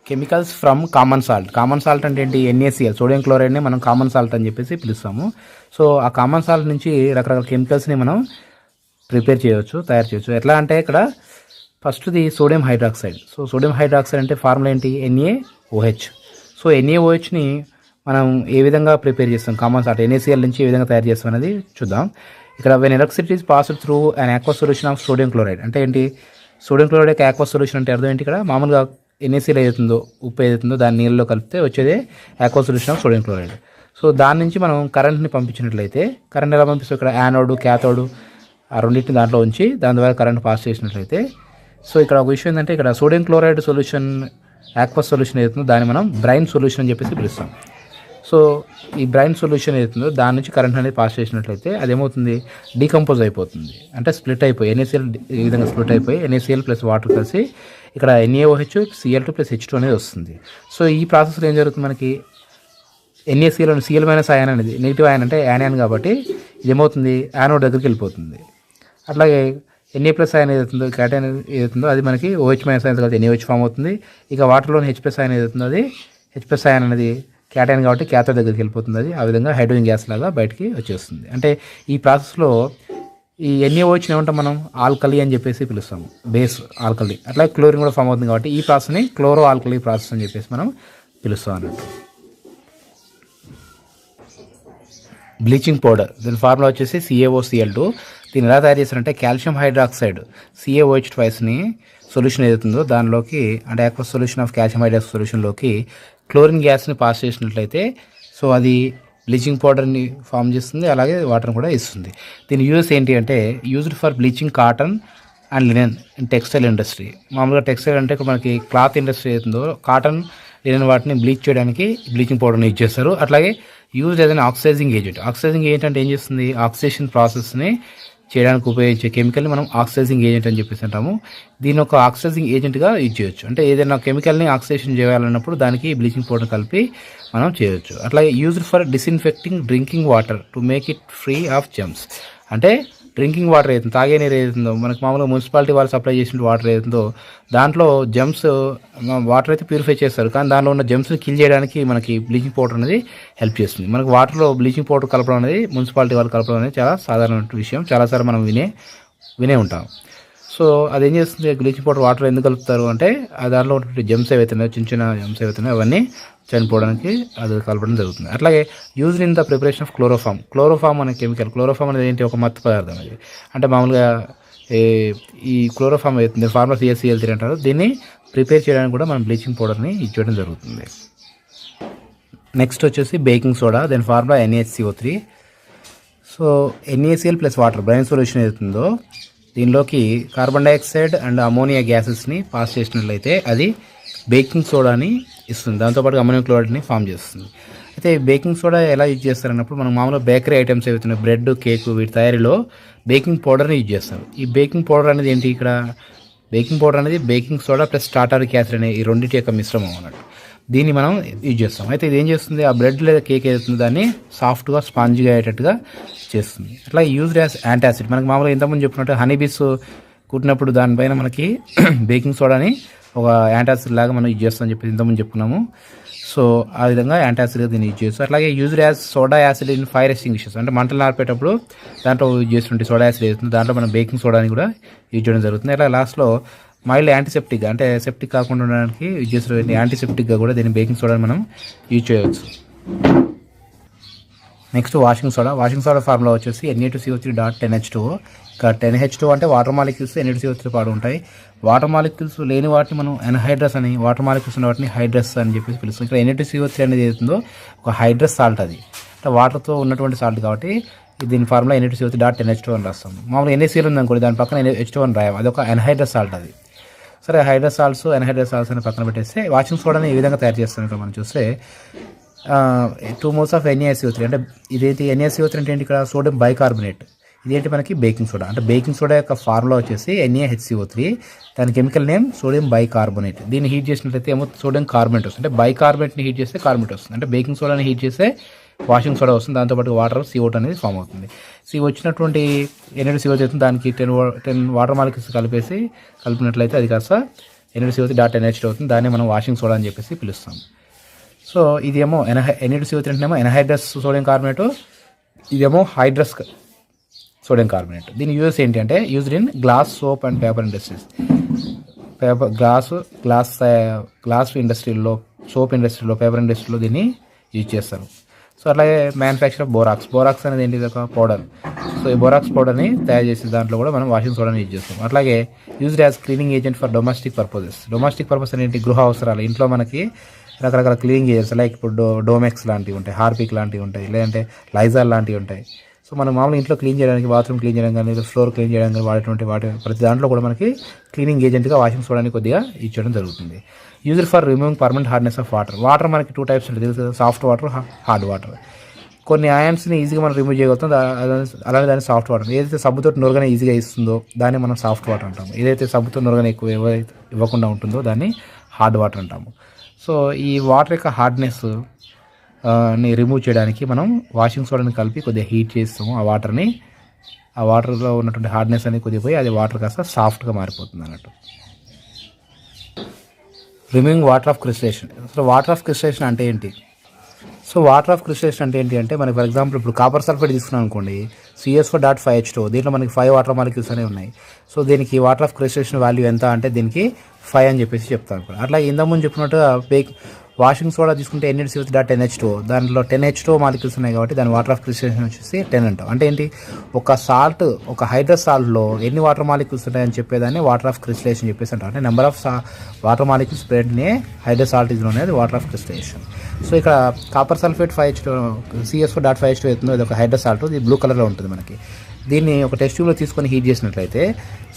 Chemicals from common salt. Common salt అంటే ఏంటి? NaCl, sodium క్లోరైడ్ని మనం కామన్ సాల్ట్ అని చెప్పేసి పిలుస్తాము. సో ఆ కామన్ సాల్ట్ నుంచి రకరకాల కెమికల్స్ని మనం ప్రిపేర్ చేయవచ్చు, తయారు చేయవచ్చు. ఎట్లా అంటే ఇక్కడ ఫస్ట్ది sodium hydroxide. So sodium hydroxide అంటే ఫార్ములా ఏంటి? NaOH. సో NaOHని మనం ఏ విధంగా ప్రిపేర్ చేస్తాం? కామన్ సాల్ట్ NaCl నుంచి ఏ విధంగా తయారు చేస్తాం అనేది చూద్దాం. ఇక్కడ when electricity is passed through an aqua solution of sodium chloride. అంటే ఏంటి? సోడియం క్లోరైడ్ యొక్క ఆక్వా సొల్యూషన్ అంటే అర్థం ఏంటి? ఇక్కడ మామూలుగా NaCl ఏదైతుందో, ఉప్పు ఏదైతుందో దాని నీళ్ళలో కలిపితే వచ్చేదే aqua solution of sodium chloride. So దాని నుంచి మనం కరెంట్ని పంపించినట్లయితే, కరెంట్ ఎలా పంపిస్తాం? ఇక్కడ యానోడ్, క్యాథోడ్ ఆ రెండింటిని దాంట్లో ఉంచి దాని ద్వారా కరెంట్ పాస్ చేసినట్లయితే, సో ఇక్కడ ఒక విషయం ఏంటంటే ఇక్కడ sodium chloride solution, aqueous solution ఏదైతుందో దాన్ని మనం బ్రైన్ సొల్యూషన్ అని చెప్పేసి పిలుస్తాం. సో ఈ బ్రైన్ సొల్యూషన్ ఏదైతుందో దాని నుంచి కరెంట్ అనేది పాస్ చేసినట్లయితే అదేమవుతుంది? డీకంపోజ్ అయిపోతుంది. అంటే స్ప్లిట్ అయిపోయి NaCl ఈ విధంగా స్ప్లిట్ అయిపోయి NaCl ప్లస్ వాటర్ కలిసి ఇక్కడ NaOH Cl2 ప్లస్ H2 అనేది వస్తుంది. సో ఈ ప్రాసెస్లో ఏం జరుగుతుంది? మనకి NaCl Cl మైనస్ అయాన్ అనేది నెగిటివ్ అయాన్ అంటే యానియాన్ కాబట్టి ఇదేమవుతుంది? యానోడ్ దగ్గరికి వెళ్ళిపోతుంది. అట్లాగే Na ప్లస్ అయాన్ ఏదైతుందో, క్యాటయాన్ ఏదైతుందో అది మనకి OH మైనస్ అయాన్ కాబట్టి NaOH ఫామ్ అవుతుంది. ఇక వాటర్లోని H ప్లస్ అయాన్ ఏదైతుందో అది H ప్లస్ అయాన్ అనేది క్యాటయాన్ కాబట్టి క్యాథోడ్ దగ్గరికి వెళ్ళిపోతుంది. అది ఆ విధంగా హైడ్రోజన్ గ్యాస్ లాగా బయటికి వచ్చేస్తుంది. అంటే ఈ ప్రాసెస్లో ఈ NaOHని ఏమంటాం మనం? ఆల్కలీ అని చెప్పేసి పిలుస్తాము, బేస్ ఆల్కలీ. అట్లా క్లోరిన్ కూడా ఫామ్ అవుతుంది కాబట్టి ఈ ప్రాసెస్ని క్లోరో ఆల్కలీ ప్రాసెస్ అని చెప్పేసి మనం పిలుస్తాం అన్నట్టు. బ్లీచింగ్ పౌడర్, దీని ఫార్ములా వచ్చేసి CaOCl2. దీన్ని ఎలా తయారు చేస్తారంటే కాల్షియం హైడ్రాక్సైడ్ CaOH ట్వైస్ని సొల్యూషన్ ఏదైతుందో దానిలోకి, అంటే aqueous solution of calcium hydroxide సొల్యూషన్లోకి క్లోరిన్ గ్యాస్ని పాస్ చేసినట్లయితే సో అది బ్లీచింగ్ పౌడర్ని ఫామ్ చేస్తుంది, అలాగే వాటర్ని కూడా ఇస్తుంది. దీని యూజెస్ ఏంటి అంటే used for bleaching cotton and linen in textile industry. మామూలుగా టెక్స్టైల్ అంటే ఇక్కడ మనకి క్లాత్ ఇండస్ట్రీ అవుతుందో కాటన్, లినెన్ వాటిని బ్లీచ్ చేయడానికి బ్లీచింగ్ పౌడర్ని యూజ్ చేస్తారు. అట్లాగే use as an oxidizing agent. Oxidizing agent అంటే ఏం చేస్తుంది? ఆక్సిడేషన్ ప్రాసెస్ని చేయడానికి ఉపయోగించే కెమికల్ని మనం ఆక్సిడైజింగ్ ఏజెంట్ అని చెప్పేసి అంటాము. దీని ఒక ఆక్సిడైజింగ్ ఏజెంట్గా యూజ్ చేయొచ్చు. అంటే ఏదైనా కెమికల్ని ఆక్సిడేషన్ చేయాలన్నప్పుడు దానికి బ్లీచింగ్ పౌడర్ కలిపి మనం చేయొచ్చు. అట్లాగే used for disinfecting drinking water to make it free of germs. అంటే డ్రింకింగ్ వాటర్ ఏదైతుందో, తాగే నీరు ఏదైతుందో, మనకు మామూలుగా మున్సిపాలిటీ వాళ్ళు సప్లై చేసిన వాటర్ ఏదైతుందో దాంట్లో జమ్స్, వాటర్ అయితే ప్యూరిఫై చేస్తారు కానీ దానిలో ఉన్న జమ్స్ని కిల్ చేయడానికి మనకి బ్లీచింగ్ పౌడర్ అనేది హెల్ప్ చేస్తుంది. మనకు వాటర్లో బ్లీచింగ్ పౌడర్ కలపడం అనేది, మున్సిపాలిటీ వాళ్ళు కలపడం అనేది చాలా సాధారణ విషయం, చాలాసార్లు మనం వినే ఉంటాం. సో అదేం చేస్తుంది? బ్లీచింగ్ పౌడర్ వాటర్ ఎందుకు కలుపుతారు అంటే దాంట్లో ఉన్నటువంటి జమ్స్ ఏవైతున్నాయో, చిన్న చిన్న జమ్స్ ఏవైతున్నాయో అవన్నీ చనిపోవడానికి అది కలపడం జరుగుతుంది. అట్లాగే used in the preparation of chloroform. Chloroform అనే కెమికల్, క్లోరోఫామ్ అనేది ఏంటి? ఒక మత్తు పదార్థం. అది అంటే మామూలుగా ఈ క్లోరోఫామ్ అవుతుంది, ఫార్ములా CaCl3 అంటారు. దీన్ని ప్రిపేర్ చేయడానికి కూడా మనం బ్లీచింగ్ పౌడర్ని యూజ్ చేయడం జరుగుతుంది. నెక్స్ట్ వచ్చేసి బేకింగ్ సోడా, దాని formula NaHCO3. So NaCl plus water brine solution ఏదైతుందో దీనిలోకి కార్బన్ డైఆక్సైడ్ అండ్ అమోనియా గ్యాసెస్ని పాస్ చేసినట్లయితే అది బేకింగ్ సోడాని ఇస్తుంది. దాంతోపాటు అమోనియం క్లోరైడ్ని ఫామ్ చేస్తుంది. అయితే బేకింగ్ సోడా ఎలా యూజ్ చేస్తారన్నప్పుడు మనం మామూలుగా బేకరీ ఐటమ్స్ ఏవైతున్నాయి, బ్రెడ్, కేక్, వీటి తయారీలో బేకింగ్ పౌడర్ని యూజ్ చేస్తారు. ఈ బేకింగ్ పౌడర్ అనేది ఏంటి? ఇక్కడ బేకింగ్ పౌడర్ అనేది baking soda plus tartaric acid అనే ఈ రెండింటి యొక్క మిశ్రమం అన్నట్టు. దీన్ని మనం యూజ్ చేస్తాం. అయితే ఇది ఏం చేస్తుంది? ఆ బ్రెడ్ లేదా కేక్ ఏదైతుందో దాన్ని సాఫ్ట్గా, స్పాంజ్గా అయ్యేటట్టుగా చేస్తుంది. అట్లా యూజ్డ్ యాజ్ యాంటాసిడ్. మనకి మామూలుగా ఇంతకుముందు చెప్పినట్టు హనీబీస్ కుట్టినప్పుడు దానిపైన మనకి బేకింగ్ సోడాని ఒక యాంటాసిడ్ లాగా మనం యూజ్ చేస్తామని చెప్పి ఇంతకుముందు చెప్పుకున్నాము. సో ఆ విధంగా యాంటాసిడ్గా దీన్ని యూజ్ చేస్తాం. అట్లాగే used as soda acid in fire extinguishers. అంటే మంటలు ఆర్పేటప్పుడు దాంట్లో యూజ్ చేస్తుంటే సోడా యాసిడ్ ఏదైతుందో దాంట్లో మనం బేకింగ్ సోడాని కూడా యూజ్ చేయడం జరుగుతుంది. అట్లా లాస్ట్లో మైల్డ్ యాంటీసెప్టిక్గా, అంటే సెప్టిక్ కాకుండా ఉండడానికి యూజ్ చేసే యాంటీసెప్టిక్గా కూడా దీన్ని బేకింగ్ సోడాని మనం యూజ్ చేయవచ్చు. Next washing soda. Washing soda formula వచ్చేసి Na2CO3.10H2. ఇక్కడ 10H2 అంటే వాటర్ మాలిక్యూల్స్, Na2CO3 పాడు ఉంటాయి. వాటర్ మాలిక్యూల్స్ లేని వాటిని మనం ఎన్హైడ్రస్ అని, వాటర్ మాలిక్యూల్స్ ఉన్న వాటిని హైడ్రస్ అని చెప్పేసి పిలుస్తాం. ఇక్కడ Na2CO3 అనేది ఏదైతుందో ఒక హైడ్రస్ సాల్ట్. అది అంటే వాటర్తో ఉన్నటువంటి సాల్ట్ కాబట్టి దీని ఫార్ములా Na2CO3.10H2 అని రాస్తాం. మామూలుగా NaCl ఉంది అనుకోండి, దాని పక్కన H2 అని రాయాలి. అది ఒక ఎన్హైడ్రస్ సాల్ట్. అది సరే, హైడ్రస్ సాల్ట్స్, ఎన్హైడ్రస్ సాల్ట్స్ అని పక్కన పెట్టేస్తే వాషింగ్ సోడాని ఏ విధంగా తయారు చేస్తారంటే మనం చూస్తే 2 moles ఆఫ్ NaCO3. అంటే ఇదేంటి? NaCO3 అంటే ఏంటి? ఇక్కడ సోడియం బైకార్బోనేట్. ఇదేంటి? మనకి బేకింగ్ సోడా. అంటే బేకింగ్ సోడా యొక్క ఫార్ములా వచ్చేసి NaHCO3. దాని కెమికల్ నేమ్ సోడియం బైకార్బోనేట్. దీన్ని హీట్ చేసినట్లయితే ఏమో సోడియం కార్బోనేట్ వస్తుంది. అంటే బైకార్బోనేట్ని హీట్ చేస్తే కార్బోనేట్ వస్తుంది. అంటే బేకింగ్ సోడాని హీట్ చేస్తే వాషింగ్ సోడా వస్తుంది. దాంతోపాటు వాటర్ CO2 అనేది ఫామ్ అవుతుంది. వచ్చినటువంటి Na2CO3 దానికి 10 వాటర్ మాలిక్యూల్స్ కలిపినట్లయితే అది కాస్త NaCO3.NH2 అవుతుంది. దాన్ని మనం వాషింగ్ సోడా అని చెప్పేసి పిలుస్తాం. సో ఇదేమో NaCO3 అంటేనేమో ఎన్హైడ్రస్ సోడియం కార్బోనేటు, ఇదేమో హైడ్రస్ సోడియం కార్బోనేట్. దీని యూజెస్ ఏంటి అంటే used in glass, soap and paper industries. Glass ఇండస్ట్రీలో, సోప్ ఇండస్ట్రీలో, పేపర్ ఇండస్ట్రీలో దీన్ని యూజ్ చేస్తారు. సో అట్లాగే మ్యానుఫ్యాక్చర్ ఆఫ్ బోరాక్స్ అనేది ఏంటి, ఒక పౌడర్. సో ఈ బోరాక్స్ పౌడర్ని తయారు చేసే దాంట్లో కూడా మనం వాషింగ్ సోడాని యూజ్ చేస్తాం. అట్లాగే used as cleaning agent for domestic purposes. Domestic purpose అనేది గృహ అవసరాలు. ఇంట్లో మనకి రకరకాల క్లీనింగ్ ఏజెంట్స్ లైక్ ఇప్పుడు డోమెక్స్ లాంటివి ఉంటాయి, హార్పిక్ లాంటివి ఉంటాయి, లేదంటే లైజాల్ లాంటివి ఉంటాయి. సో మనం మామూలుగా ఇంట్లో క్లీన్ చేయడానికి, బాత్రూమ్ క్లీన్ చేయడం కానీ, ఫ్లోర్ క్లీన్ చేయడం కానీ వాటి ప్రతి దాంట్లో కూడా మనకి క్లీనింగ్ ఏజెంట్గా వాషింగ్ సోడాని కొద్దిగా ఇచ్చడం జరుగుతుంది. Used for removing permanent hardness of water మనకి 2 టైప్స్ ఉంటుంది తెలుసు, సాఫ్ట్ వాటర్, హార్డ్ వాటర్. కొన్ని అయాన్స్ని ఈజీగా మనం రిమూవ్ చేయగలుగుతాం, అలానే దాన్ని సాఫ్ట్ వాటర్. ఏదైతే సబ్బుతో నురగనే ఈజీగా ఇస్తుందో దాన్ని మనం సాఫ్ట్ వాటర్ అంటాము. ఏదైతే సబ్బుతో నురగనే ఎక్కువ ఇవ్వకుండా ఉంటుందో దాన్ని హార్డ్ వాటర్ అంటాము. సో ఈ వాటర్ యొక్క హార్డ్నెస్ ని రిమూవ్ చేయడానికి మనం వాషింగ్ సోడాని కలిపి కొద్దిగా హీట్ చేస్తాము. ఆ వాటర్లో ఉన్నటువంటి హార్డ్నెస్ అనేది కొద్దిగా పోయి అది వాటర్ కాస్త సాఫ్ట్గా మారిపోతుంది అన్నట్టు. Removing water of crystallization. So water of crystallization అంటే ఏంటి? అంటే మనకి ఫర్ ఎగ్జాంపుల్ ఇప్పుడు కాపర్ సల్ఫేట్ తీసుకున్నాం అనుకోండి, CSO.5H2, దీంట్లో మనకి 5 వాటర్ మాలిక్యూల్స్ అనేవి ఉన్నాయి. సో దీనికి వాటర్ ఆఫ్ క్రిస్టలేషన్ వాల్యూ ఎంత అంటే దీనికి 5 అని చెప్పేసి చెప్తాను. అట్లా ఇంతకుముందు చెప్పినట్టుగా వాషింగ్ సోడా తీసుకుంటే NaCO3.NH2, దాంట్లో 10H2 మాలిక్యూల్స్ ఉన్నాయి కాబట్టి దాని వాటర్ ఆఫ్ క్రిస్టలేషన్ వచ్చేసి 10 అంటాం. అంటే ఏంటి, ఒక హైడ్రస్ సాల్ట్లో ఎన్ని వాటర్ మాలిక్యూల్స్ ఉంటాయని చెప్పేదాన్ని వాటర్ ఆఫ్ క్రిస్టలేషన్ చెప్పేసి అంటాం. అంటే నెంబర్ ఆఫ్ వాటర్ మాలిక్యూల్స్ స్ప్రెడ్ని hydrous salt is known as water of crystallization. So ఇక్కడ కాపర్ సల్ఫేట్ CSO.5H2 అవుతుందో ఇది ఒక హైడ్రస్ సాల్ట్, ఇది బ్లూ కలర్లో ఉంటుంది మనకి. దీన్ని ఒక టెస్ట్ ట్యూబ్లో తీసుకొని హీట్ చేసినట్లయితే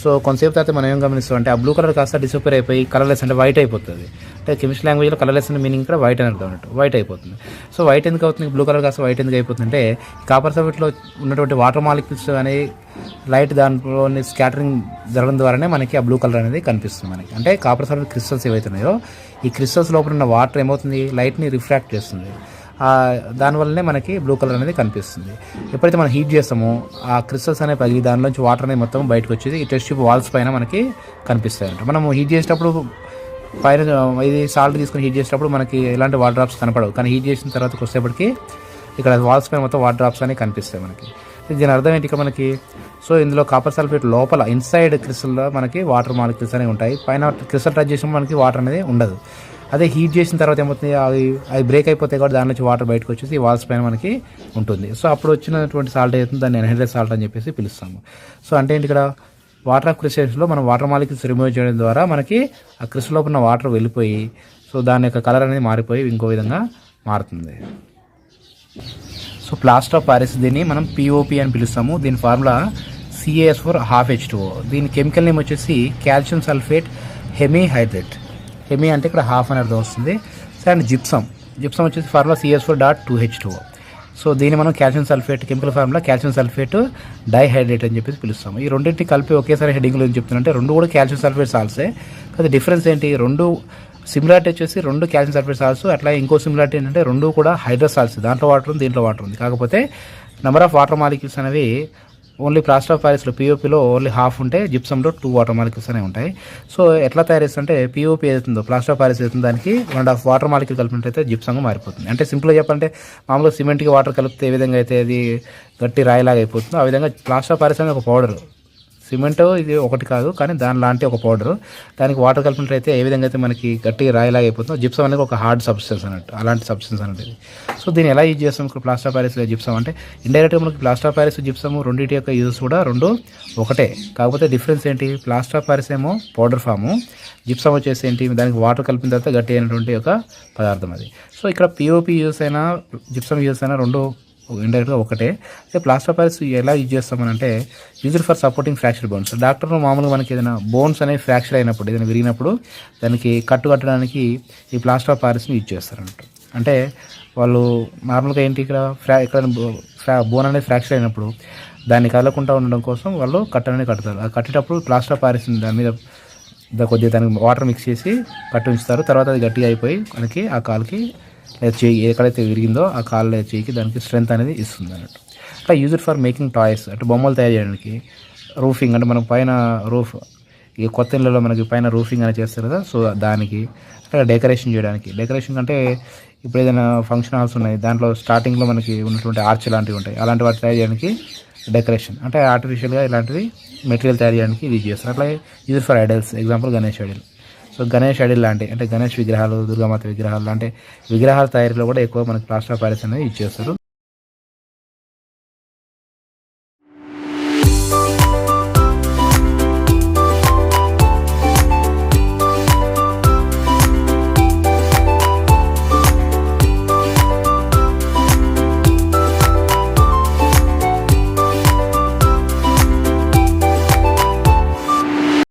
సో కొంతసేపు తర్వాత మనం ఏం గమనిస్తాం అంటే ఆ బ్లూ కలర్ కాస్త డిసప్పేర్ అయిపోయి కలర్లెస్ అంటే వైట్ అయిపోతుంది. అంటే కెమిస్ట్రీ లాంగ్వేజ్లో కలర్లెస్ అంటే మీనింగ్ కూడా వైట్ అని అర్థం అన్నట్టు, వైట్ అయిపోతుంది. సో వైట్ ఎందుకు అవుతుంది, బ్లూ కలర్ కాస్త వైట్ ఎందుకు అయిపోతుంది అంటే కాపర్ సల్ఫేట్లో ఉన్నటువంటి వాటర్ మాలిక్యూల్స్ అనేవి లైట్ దాంట్లోని స్కాటరింగ్ జరగడం ద్వారానే మనకి ఆ బ్లూ కలర్ అనేది కనిపిస్తుంది మనకి. అంటే కాపర్ సల్ఫేట్ క్రిస్టల్స్ ఏవైతున్నాయో ఈ క్రిస్టల్స్ లోపల ఉన్న వాటర్ ఏమవుతుంది, లైట్ని రిఫ్రాక్ట్ చేస్తుంది. దానివల్లనే మనకి బ్లూ కలర్ అనేది కనిపిస్తుంది. ఎప్పుడైతే మనం హీట్ చేస్తామో ఆ క్రిస్టల్స్ అనేవి పగిలి దానిలోంచి వాటర్ అనేది మొత్తం బయటకు వచ్చేది ఈ టెస్ట్ ట్యూబ్ వాల్స్ పైన మనకి కనిపిస్తాయి అంట. మనం హీట్ చేసేటప్పుడు పైన ఇది సాల్ట్ తీసుకొని హీట్ చేసేటప్పుడు మనకి ఎలాంటి వాటర్ డ్రాప్స్ కనపడవు, కానీ హీట్ చేసిన తర్వాత వచ్చేప్పటికి ఇక్కడ వాల్స్ పైన మొత్తం వాటర్ డ్రాప్స్ అనేవి కనిపిస్తాయి మనకి. దీని అర్థం ఏంటి ఇక్కడ మనకి, సో ఇందులో కాపర్ సల్ఫేట్ లోపల ఇన్సైడ్ క్రిస్టల్లో మనకి వాటర్ మాలిక్యూల్స్ అనేవి ఉంటాయి, పైన క్రిస్టల్ టచ్ చేసినప్పుడు మనకి వాటర్ అనేది ఉండదు. అదే హీట్ చేసిన తర్వాత ఏమవుతుంది, అవి బ్రేక్ అయిపోతాయి కాబట్టి దాని నుంచి వాటర్ బయటకు వచ్చేసి ఈ వాల్స్ పైన మనకి ఉంటుంది. సో అప్పుడు వచ్చినటువంటి సాల్ట్ అవుతుంది, దాన్ని ఎన్హైడ్రస్ సాల్ట్ అని చెప్పేసి పిలుస్తాము. సో అంటే ఏంటి, ఇక్కడ వాటర్ ఆఫ్ క్రిస్టల్స్లో మనం వాటర్ మాలిక్యూల్స్ రిమూవ్ చేయడం ద్వారా మనకి ఆ క్రిస్టల్లో ఉన్న వాటర్ వెళ్ళిపోయి సో దాని యొక్క కలర్ అనేది మారిపోయి ఇంకో విధంగా మారుతుంది. సో ప్లాస్టర్ ఆఫ్ ప్యారిస్ దీన్ని మనం POP అని పిలుస్తాము. దీని ఫార్ములా CaS4 దీని కెమికల్ నేమ్ వచ్చేసి కాల్షియం సల్ఫేట్ హెమీహైడ్రేట్. హెమీ అంటే ఇక్కడ హాఫ్ అని అర్థం వస్తుంది. అండ్ జిప్సమ్ వచ్చేసి ఫార్ములా CaS4.2H2. సో దీన్ని మనం calcium sulphate chemical formula calcium sulphate dihydrate అని చెప్పేసి పిలుస్తాము. ఈ రెండింటిని కలిపి ఒకేసారి హెడ్డింగ్లో ఏం చెప్తున్నంటే రెండు కూడా కాల్షియం సల్ఫేట్ సాల్ట్సే, కానీ డిఫరెన్స్ ఏంటి, రెండు సిమిలారిటీ వచ్చేసి రెండు కాల్షియం సల్ఫేట్ సాల్ట్స్, అట్లా ఇంకో సిమిలారిటీ ఏంటంటే రెండు కూడా హైడ్రస్ సాల్ట్స్, దాంట్లో వాటర్ ఉంది దీంట్లో వాటర్ ఉంది. కాకపోతే నెంబర్ ఆఫ్ వాటర్ మాలిక్యూల్స్ అనేవి ఓన్లీ ప్లాస్టర్ ఆఫ్ ప్యారిస్లో POPలో ఓన్లీ హాఫ్ ఉంటే జిప్సంలో 2 వాటర్ మాలిక్యూల్స్ అనేవి ఉంటాయి. సో ఎట్లా తయారు చేస్తుంటే POP ఏదైతుందో ప్లాస్టర్ ఆఫ్ ప్యారిస్ ఏదైతుందో దానికి 1.5 వాటర్ మాలిక్యూల్ కలిపినట్టయితే జిప్సంగా మారిపోతుంది. అంటే సింపుల్గా చెప్పాలంటే మామూలుగా సిమెంట్కి వాటర్ కలిపితే ఏ విధంగా అయితే అది గట్టి రాయిలాగా అయిపోతుందో ఆ విధంగా ప్లాస్టర్ ఆఫ్ ప్యారిస్ అనేది ఒక పౌడర్. సిమెంట్ ఇది ఒకటి కాదు, కానీ దాని లాంటి ఒక పౌడర్, దానికి వాటర్ కలిపినట్లయితే ఏ విధంగా అయితే మనకి గట్టి రాయిలాగా అయిపోతుందో జిప్సం అనేది ఒక హార్డ్ సబ్స్టెన్స్ అన్నట్టు, అలాంటి సబ్స్టెన్స్ అనేది. సో దీన్ని ఎలా యూజ్ చేస్తాం ఇక్కడ ప్లాస్టర్ ఆఫ్ ప్యారిస్లో జిప్సం అంటే ఇండైరెక్ట్గా మనకి ప్లాస్టర్ ఆఫ్ ప్యారిస్ జిప్సము రెండింటి యొక్క యూజెస్ కూడా రెండు ఒకటే. కాకపోతే డిఫరెన్స్ ఏంటి, ప్లాస్టర్ ఆఫ్ ప్యారిస్ ఏమో పౌడర్ ఫాము, జిప్సం వచ్చేసి ఏంటి దానికి వాటర్ కలిపిన తర్వాత గట్టి అయినటువంటి ఒక పదార్థం అది. సో ఇక్కడ POP యూజ్ అయినా జిప్సం యూజ్ అయినా రెండు ఇండైరెక్ట్గా ఒకటే. అయితే ప్లాస్టర్ ఆఫ్ ప్యారిస్ ఎలా యూజ్ చేస్తామనంటే used for supporting fracture bones. డాక్టర్లు మామూలుగా మనకి ఏదైనా బోన్స్ అనేవి ఫ్రాక్చర్ అయినప్పుడు ఏదైనా విరిగినప్పుడు దానికి కట్టడానికి ఈ ప్లాస్టర్ ఆఫ్ ప్యారిస్ని యూజ్ చేస్తారన్నట్టు. అంటే వాళ్ళు నార్మల్గా ఏంటి ఇక్కడ బోన్ అనేది ఫ్రాక్చర్ అయినప్పుడు దాన్ని కదలకుండా ఉండడం కోసం వాళ్ళు అనేది కడతారు. ఆ కట్టేటప్పుడు ప్లాస్టర్ ఆఫ్ ప్యారిస్ని దాని మీద కొద్దిగా దానికి వాటర్ మిక్స్ చేసి కట్టి ఉంచుతారు. తర్వాత అది గట్టిగా అయిపోయి మనకి ఆ కాలుకి లేదా చేయి ఎక్కడైతే విరిగిందో ఆ కాళ్ళు చేయికి దానికి స్ట్రెంత్ అనేది ఇస్తుంది అన్నట్టు. అట్లా యూజ్డ్ ఫర్ మేకింగ్ టాయ్స్ అంటే బొమ్మలు తయారు చేయడానికి, రూఫింగ్ అంటే మనం పైన రూఫ్ ఈ కొత్త ఇళ్ళలో మనకి పైన రూఫింగ్ అనేది చేస్తారు కదా, సో దానికి అక్కడ డెకరేషన్ చేయడానికి. డెకరేషన్ అంటే ఇప్పుడు ఏదైనా ఫంక్షన్ హాల్స్ ఉన్నాయి, దాంట్లో స్టార్టింగ్లో మనకి ఉన్నటువంటి ఆర్చ్ లాంటివి ఉంటాయి, అలాంటి వాటి తయారు చేయడానికి డెకరేషన్ అంటే ఆర్టిఫిషియల్గా ఇలాంటివి మెటీరియల్ తయారు చేయడానికి ఇది చేస్తారు. అట్లా use for idols, example Ganesh Idol. So Ganesh Idol లాంటి అంటే గణేష్ విగ్రహాలు, దుర్గామాత విగ్రహాలు లాంటి విగ్రహాల తయారీలో కూడా ఎక్కువ మనకి ప్లాస్టర్ ఆఫ్ ప్యారిస్ అనేది యూజ్ చేస్తారు.